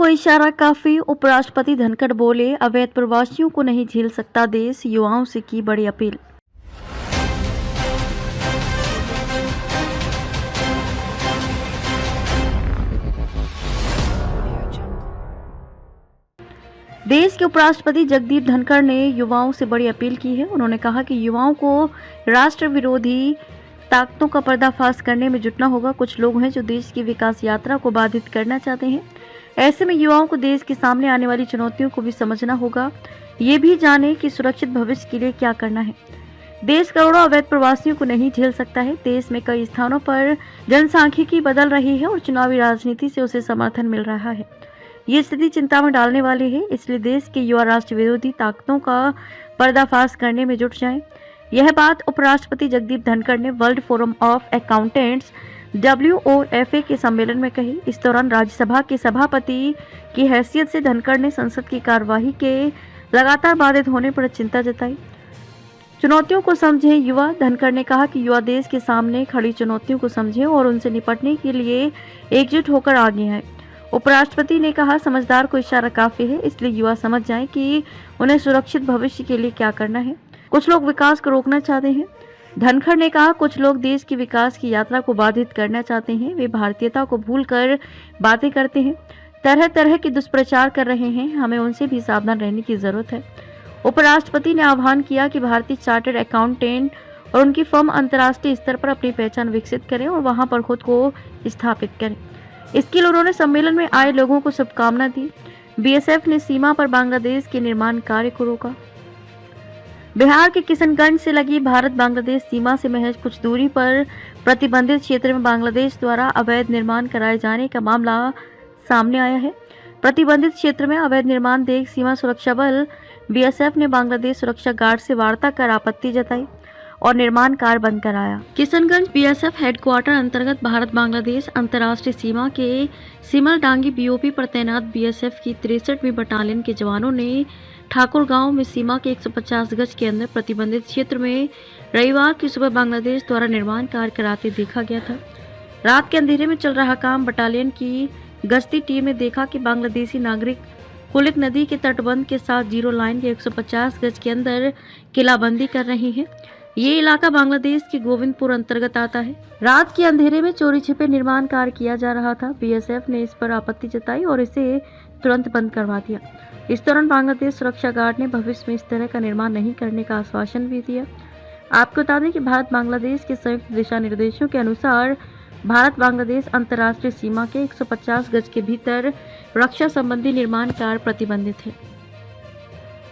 को इशारा काफी। उपराष्ट्रपति धनखड़ बोले, अवैध प्रवासियों को नहीं झेल सकता देश, युवाओं से की बड़ी अपील। देश के उपराष्ट्रपति जगदीप धनखड़ ने युवाओं से बड़ी अपील की है। उन्होंने कहा कि युवाओं को राष्ट्र विरोधी ताकतों का पर्दाफाश करने में जुटना होगा। कुछ लोग हैं जो देश की विकास यात्रा को बाधित करना चाहते हैं। ऐसे में युवाओं को देश के सामने आने वाली चुनौतियों को भी समझना होगा। ये भी जाने कि सुरक्षित भविष्य के लिए क्या करना है। देश करोड़ों अवैध प्रवासियों को नहीं झेल सकता है। देश में कई स्थानों पर जनसांख्यिकी बदल रही है और चुनावी राजनीति से उसे समर्थन मिल रहा है। ये स्थिति चिंता में डालने वाली है। इसलिए देश के युवा राष्ट्र विरोधी ताकतों का पर्दाफाश करने में जुट जाएं। यह बात उपराष्ट्रपति जगदीप धनखड़ ने world forum of accountants WOFA के सम्मेलन में कही। इस दौरान राज्यसभा के सभापति की हैसियत से धनखड़ ने संसद की कार्यवाही के लगातार बाधित होने पर चिंता जताई। चुनौतियों को समझें युवा। धनखड़ ने कहा कि युवा देश के सामने खड़ी चुनौतियों को समझें और उनसे निपटने के लिए एकजुट होकर आगे आए। उपराष्ट्रपति ने कहा, समझदार को इशारा काफी है, इसलिए युवा समझ जाएं कि उन्हें सुरक्षित भविष्य के लिए क्या करना है। कुछ लोग विकास को रोकना चाहते हैं। धनखड़ ने कहा, कुछ लोग देश की विकास की यात्रा को बाधित करना चाहते हैं। वे भारतीयता को भूलकर बातें करते हैं, तरह तरह के दुष्प्रचार कर रहे हैं। हमें उनसे भी सावधान रहने की जरूरत है। उपराष्ट्रपति ने आह्वान किया कि भारतीय चार्टर्ड अकाउंटेंट और उनकी फर्म अंतर्राष्ट्रीय स्तर पर अपनी पहचान विकसित करें और वहां पर खुद को स्थापित करें। इसके लिए उन्होंने सम्मेलन में आए लोगों को शुभकामना दी। BSF ने सीमा पर बांग्लादेश के निर्माण कार्य को रोका। बिहार के किशनगंज से लगी भारत बांग्लादेश सीमा से महज कुछ दूरी पर प्रतिबंधित क्षेत्र में बांग्लादेश द्वारा अवैध निर्माण कराए जाने का मामला सामने आया है। प्रतिबंधित क्षेत्र में अवैध निर्माण देख सीमा सुरक्षा बल BSF ने बांग्लादेश सुरक्षा गार्ड से वार्ता कर आपत्ति जताई और निर्माण कार्य बंद कराया। किशनगंज BSF हेडक्वार्टर अंतर्गत भारत बांग्लादेश अंतर्राष्ट्रीय सीमा के सिमलडांगी BOP पर तैनात BSF की 63वीं बटालियन के जवानों ने ठाकुर गांव में सीमा के 150 गज के अंदर प्रतिबंधित क्षेत्र में रविवार की सुबह बांग्लादेश द्वारा निर्माण कार्य कराते देखा गया था। रात के अंधेरे में चल रहा काम बटालियन की गश्ती टीम ने देखा कि बांग्लादेशी नागरिक कुलिक नदी के तटबंध के साथ जीरो लाइन के 150 गज के अंदर किलाबंदी कर रहे हैं। ये इलाका बांग्लादेश के गोविंदपुर अंतर्गत आता है। रात के अंधेरे में चोरी छिपे निर्माण कार्य किया जा रहा था। BSF ने इस पर आपत्ति जताई और इसे तुरंत बंद करवा दिया। इस दौरान बांग्लादेश सुरक्षा गार्ड ने भविष्य में इस तरह का निर्माण नहीं करने का आश्वासन भी दिया। आपको बता दें कि भारत बांग्लादेश के संयुक्त दिशा निर्देशों के अनुसार भारत बांग्लादेश अंतर्राष्ट्रीय सीमा के 150 गज के भीतर रक्षा संबंधी निर्माण कार्य प्रतिबंधित है।